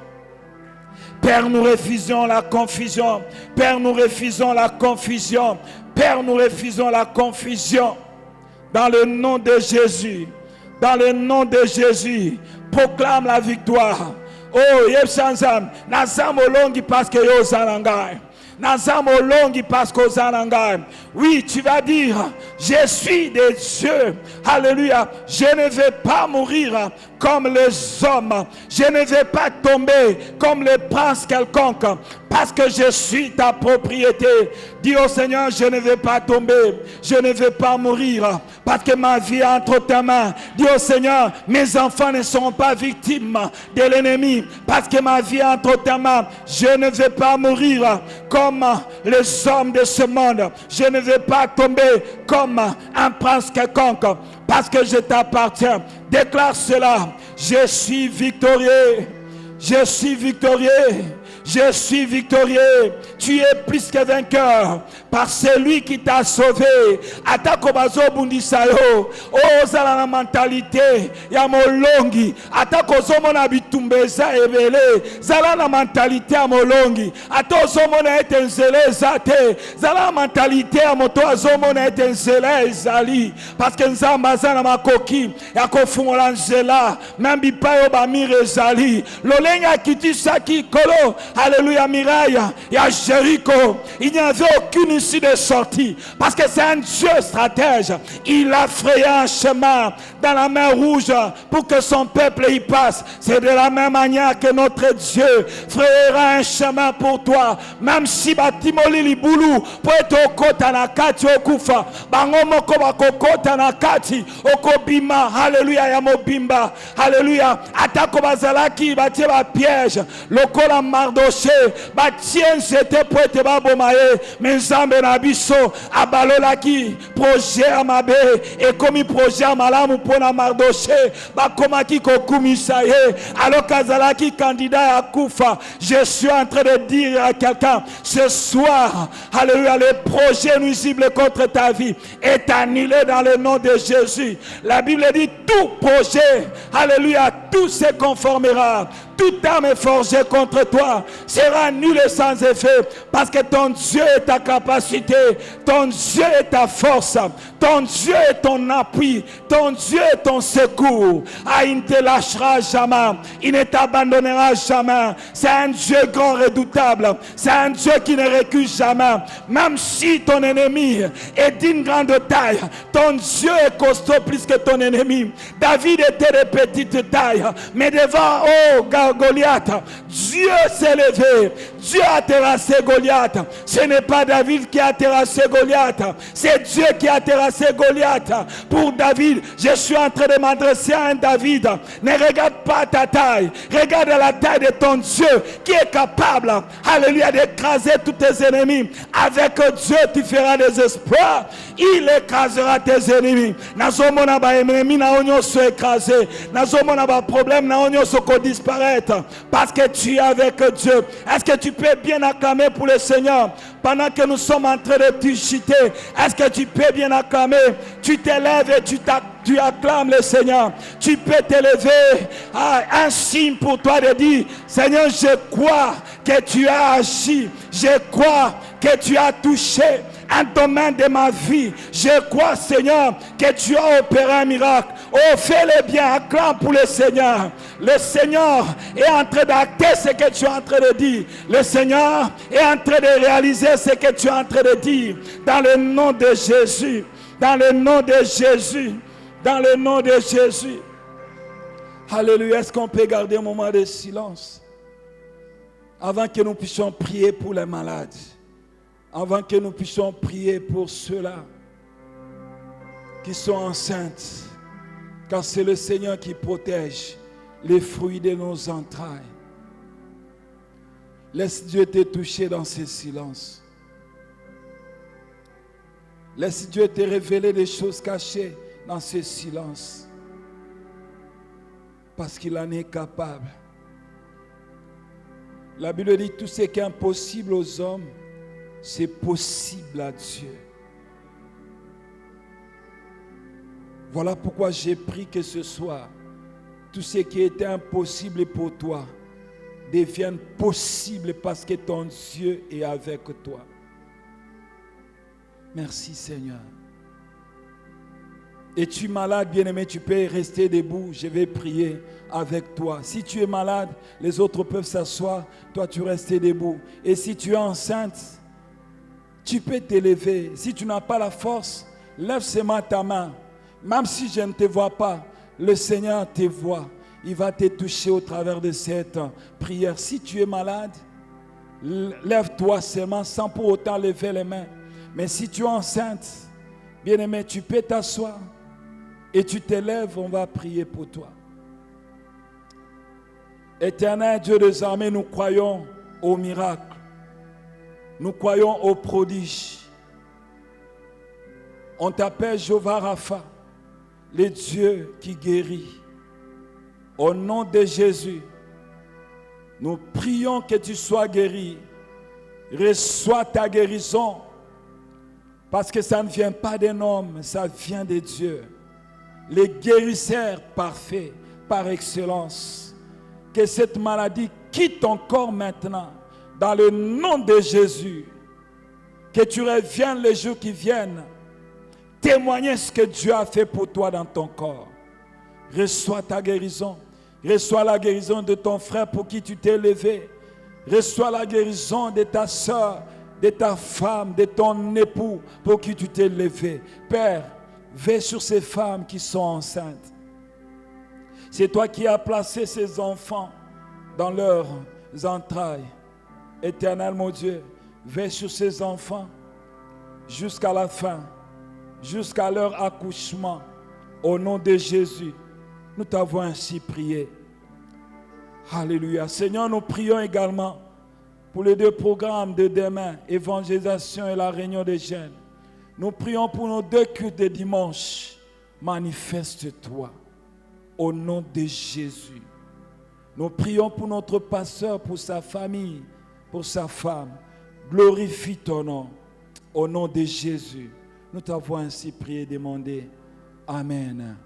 Père, nous refusons la confusion. Père, nous refusons la confusion. Père, nous refusons la confusion. Dans le nom de Jésus. Dans le nom de Jésus. Proclame la victoire. Oh, Yepsanzam. Nazam olongi parce que yo zalangai. Nazam olongi parce que zalangai. Oui, tu vas dire, je suis de Dieu. Alléluia. Je ne vais pas mourir comme les hommes. Je ne vais pas tomber comme les princes quelconques. Parce que je suis ta propriété. Dis au Seigneur, je ne vais pas tomber. Je ne vais pas mourir. Parce que ma vie est entre tes mains. Dis au Seigneur, mes enfants ne seront pas victimes de l'ennemi. Parce que ma vie est entre tes mains. Je ne vais pas mourir comme les hommes de ce monde. Je ne vais pas tomber comme un prince quelconque. Parce que je t'appartiens. Déclare cela. Je suis victorieux. Je suis victorieux. Je suis victorieux. Tu es plus que vainqueur par celui qui t'a sauvé. Atako bazo bundisayo. Oh, zala la mentalité ya molongi. Atako zomo na bitumbeza ebele. Zala la mentalité ya molongi. Atako zomo na etenzele zate. Zala la mentalité ya moto zomo na etenzele ezali. Parce que nzamba zana makoki ya kofungola nzela. Membi payo ba mirezali. Lolenga kiti saki kolo. Alléluia, Miraille, il y a Jéricho. Il n'y avait aucune issue de sortie. Parce que c'est un Dieu stratège. Il a frayé un chemin dans la mer rouge pour que son peuple y passe. C'est de la même manière que notre Dieu frayera un chemin pour toi. Même si Batimoli Liboulou peut être au kota na kati okufa. Bangomoko bakokota na kati okobima. Alléluia, yamobimba. Alléluia. Atako bazalaki batie ba piège. Lokola mardo batien c'était pour être babomaye mais nzambe na biso abalolaki projet amabe et comme projet amalamu pona Mardoché bakomaki kokumisa ye alors kazalaki candidat à kufa. Je suis en train de dire à quelqu'un ce soir, alléluia, le projet nuisible contre ta vie est annulé dans le nom de Jésus. La Bible dit tout projet, alléluia, tout se conformera. Toute arme forgée contre toi sera nulle sans effet parce que ton Dieu est ta capacité, ton Dieu est ta force, ton Dieu est ton appui, ton Dieu est ton secours. Ah, il ne te lâchera jamais, il ne t'abandonnera jamais. C'est un Dieu grand redoutable, c'est un Dieu qui ne recule jamais. Même si ton ennemi est d'une grande taille, ton Dieu est costaud plus que ton ennemi. David était de petite taille, mais devant, oh, Goliath, Dieu s'est levé, Dieu a terrassé Goliath. Ce n'est pas David qui a terrassé Goliath, c'est Dieu qui a terrassé Goliath. Pour David, je suis en train de m'adresser à un David. Ne regarde pas ta taille, regarde la taille de ton Dieu qui est capable, alléluia, d'écraser tous tes ennemis. Avec Dieu, tu feras des espoirs. Il écrasera tes ennemis. Nazomona ba ennemis na onyo se écraser. Nazomona ba problème na onyo se disparaître. Parce que tu es avec Dieu. Est-ce que tu peux bien acclamer pour le Seigneur pendant que nous sommes en train de te chuter? Est-ce que tu peux bien acclamer? Tu t'élèves et tu acclames le Seigneur. Tu peux t'élever à un signe pour toi de dire: Seigneur, je crois que tu as agi. Je crois que tu as touché un domaine de ma vie. Je crois, Seigneur, que tu as opéré un miracle. Oh, fais-le bien, acclame pour le Seigneur. Le Seigneur est en train d'acter ce que tu es en train de dire. Le Seigneur est en train de réaliser ce que tu es en train de dire. Dans le nom de Jésus. Dans le nom de Jésus. Dans le nom de Jésus. Alléluia. Est-ce qu'on peut garder un moment de silence avant que nous puissions prier pour les malades? Avant que nous puissions prier pour ceux-là qui sont enceintes. Car c'est le Seigneur qui protège les fruits de nos entrailles. Laisse Dieu te toucher dans ce silence. Laisse Dieu te révéler des choses cachées dans ce silence. Parce qu'il en est capable. La Bible dit tout ce qui est impossible aux hommes, c'est possible à Dieu. Voilà pourquoi j'ai pris que ce soir, tout ce qui était impossible pour toi devienne possible parce que ton Dieu est avec toi. Merci Seigneur. Es-tu malade, bien-aimé, tu peux rester debout. Je vais prier avec toi. Si tu es malade, les autres peuvent s'asseoir. Toi, tu restes debout. Et si tu es enceinte, tu peux t'élever. Si tu n'as pas la force, lève seulement ta main. Même si je ne te vois pas, le Seigneur te voit. Il va te toucher au travers de cette prière. Si tu es malade, lève-toi seulement sans pour autant lever les mains. Mais si tu es enceinte, bien-aimé, tu peux t'asseoir. Et tu te lèves, on va prier pour toi. Éternel Dieu des armées, nous croyons au miracle. Nous croyons au prodige. On t'appelle Jéhovah Rapha, le Dieu qui guérit. Au nom de Jésus, nous prions que tu sois guéri. Reçois ta guérison. Parce que ça ne vient pas d'un homme, ça vient de Dieu. Les guérisseurs parfaits par excellence. Que cette maladie quitte ton corps maintenant. Dans le nom de Jésus. Que tu reviennes les jours qui viennent. Témoigner ce que Dieu a fait pour toi dans ton corps. Reçois ta guérison. Reçois la guérison de ton frère pour qui tu t'es levé. Reçois la guérison de ta soeur, de ta femme, de ton époux pour qui tu t'es levé. Père, veille sur ces femmes qui sont enceintes. C'est toi qui as placé ces enfants dans leurs entrailles. Éternel mon Dieu, veille sur ces enfants jusqu'à la fin, jusqu'à leur accouchement. Au nom de Jésus, nous t'avons ainsi prié. Alléluia. Seigneur, nous prions également pour les 2 programmes de demain, évangélisation et la réunion des jeunes. Nous prions pour nos 2 cultes de dimanche. Manifeste-toi au nom de Jésus. Nous prions pour notre pasteur, pour sa famille, pour sa femme. Glorifie ton nom au nom de Jésus. Nous t'avons ainsi prié et demandé. Amen.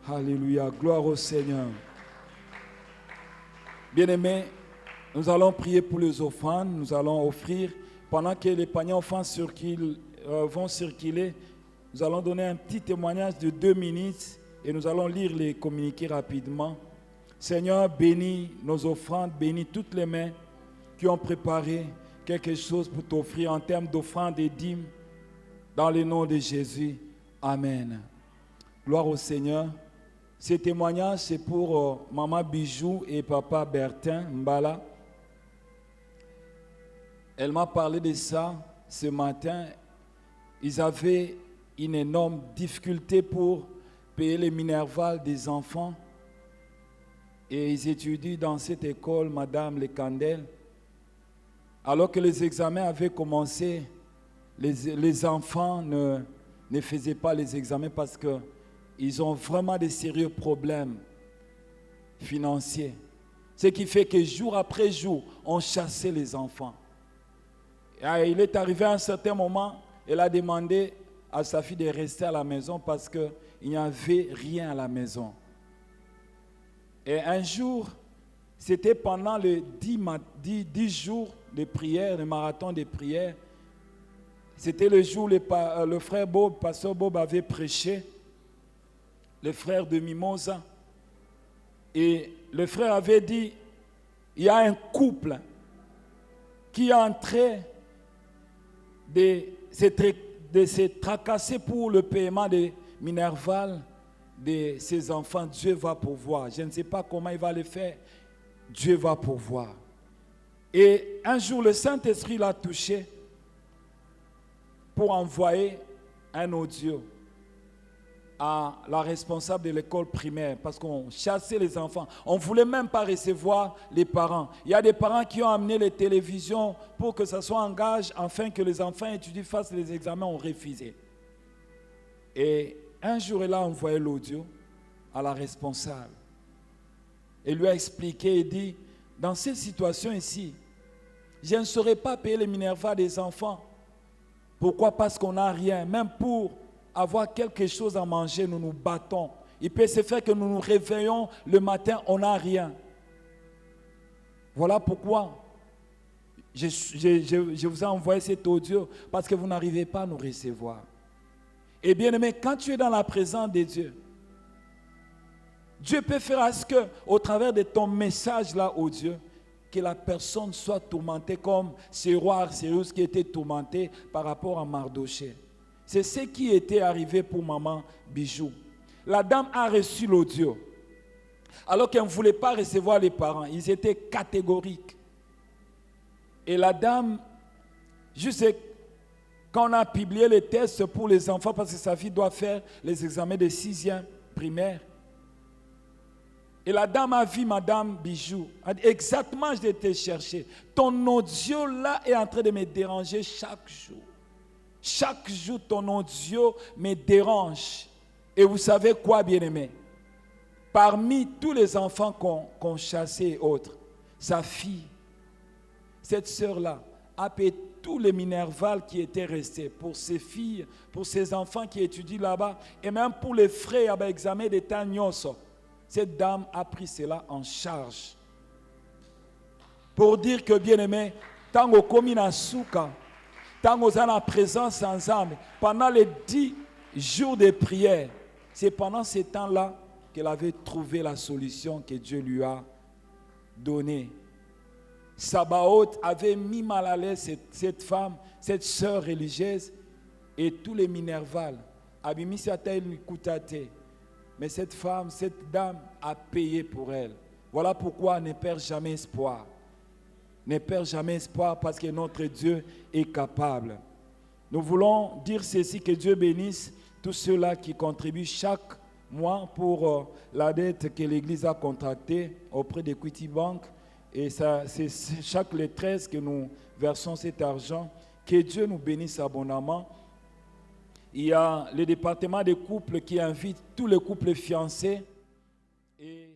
Alléluia. Gloire au Seigneur. Bien-aimés, nous allons prier pour les offrandes. Nous allons offrir, pendant que les paniers offrandes vont circuler, nous allons donner un petit témoignage de 2 minutes et nous allons lire les communiqués rapidement. Seigneur, bénis nos offrandes, bénis toutes les mains qui ont préparé quelque chose pour t'offrir en termes d'offrandes et dîmes. Dans le nom de Jésus, Amen. Gloire au Seigneur. Ce témoignage, c'est pour Maman Bijou et Papa Bertin Mbala. Elle m'a parlé de ça ce matin. Ils avaient une énorme difficulté pour payer les minervales des enfants. Et ils étudient dans cette école, Madame Les Candelles. Alors que les examens avaient commencé, les enfants ne faisaient pas les examens parce qu'ils ont vraiment des sérieux problèmes financiers. Ce qui fait que jour après jour, on chassait les enfants. Et il est arrivé à un certain moment, elle a demandé à sa fille de rester à la maison parce qu'il n'y avait rien à la maison. Et un jour, c'était pendant les 10 jours de prière, le marathon de prière, C'était le jour où le frère Bob, pasteur Bob avait prêché, le frère de Mimosa. Et le frère avait dit, il y a un couple qui est en train de se tracasser pour le paiement de Minerval de ses enfants. Dieu va pourvoir. Je ne sais pas comment il va le faire. Dieu va pourvoir. Et un jour, le Saint-Esprit l'a touché pour envoyer un audio à la responsable de l'école primaire parce qu'on chassait les enfants. On ne voulait même pas recevoir les parents. Il y a des parents qui ont amené les télévisions pour que ça soit en gage afin que les enfants étudient, fassent les examens, ont refusé. Et un jour, elle a envoyé l'audio à la responsable. Elle lui a expliqué et dit, dans cette situation ici, je ne saurais pas payer les Minerva des enfants. Pourquoi? Parce qu'on n'a rien. Même pour avoir quelque chose à manger, nous nous battons. Il peut se faire que nous nous réveillons le matin, on n'a rien. Voilà pourquoi je vous ai envoyé cet audio, parce que vous n'arrivez pas à nous recevoir. Et bien aimé, quand tu es dans la présence de Dieu, Dieu peut faire à ce que, au travers de ton message là au Dieu, que la personne soit tourmentée comme ce roi Archéus qui était tourmenté par rapport à Mardoché. C'est ce qui était arrivé pour maman Bijou. La dame a reçu l'audio. Alors qu'elle ne voulait pas recevoir les parents. Ils étaient catégoriques. Et la dame, juste quand on a publié les tests pour les enfants, parce que sa fille doit faire les examens de 6e primaire. Et la dame a vu madame Bijou. Elle a dit, exactement, je t'ai cherché. Ton audio là est en train de me déranger chaque jour. Chaque jour, ton audio me dérange. Et vous savez quoi, bien-aimé? Parmi tous les enfants qu'on chassait et autres, sa fille, cette sœur-là, a payé tous les Minerval qui étaient restés pour ses filles, pour ses enfants qui étudient là-bas, et même pour les frais à l'examen d'état Nyoso. Cette dame a pris cela en charge. Pour dire que, bien-aimé, tant qu'on commis dans souka, tant qu'on a la présence ensemble, pendant les 10 jours de prière, c'est pendant ces temps-là qu'elle avait trouvé la solution que Dieu lui a donnée. Sabaoth avait mis mal à l'aise cette femme, cette sœur religieuse, et tous les Minerval. Mais cette femme, cette dame a payé pour elle. Voilà pourquoi ne perds jamais espoir. Ne perds jamais espoir parce que notre Dieu est capable. Nous voulons dire ceci, que Dieu bénisse tous ceux-là qui contribuent chaque mois pour la dette que l'Église a contractée auprès d'Equity Bank. Et c'est chaque le 13 que nous versons cet argent. Que Dieu nous bénisse abondamment. Il y a le département des couples qui invite tous les couples fiancés. Et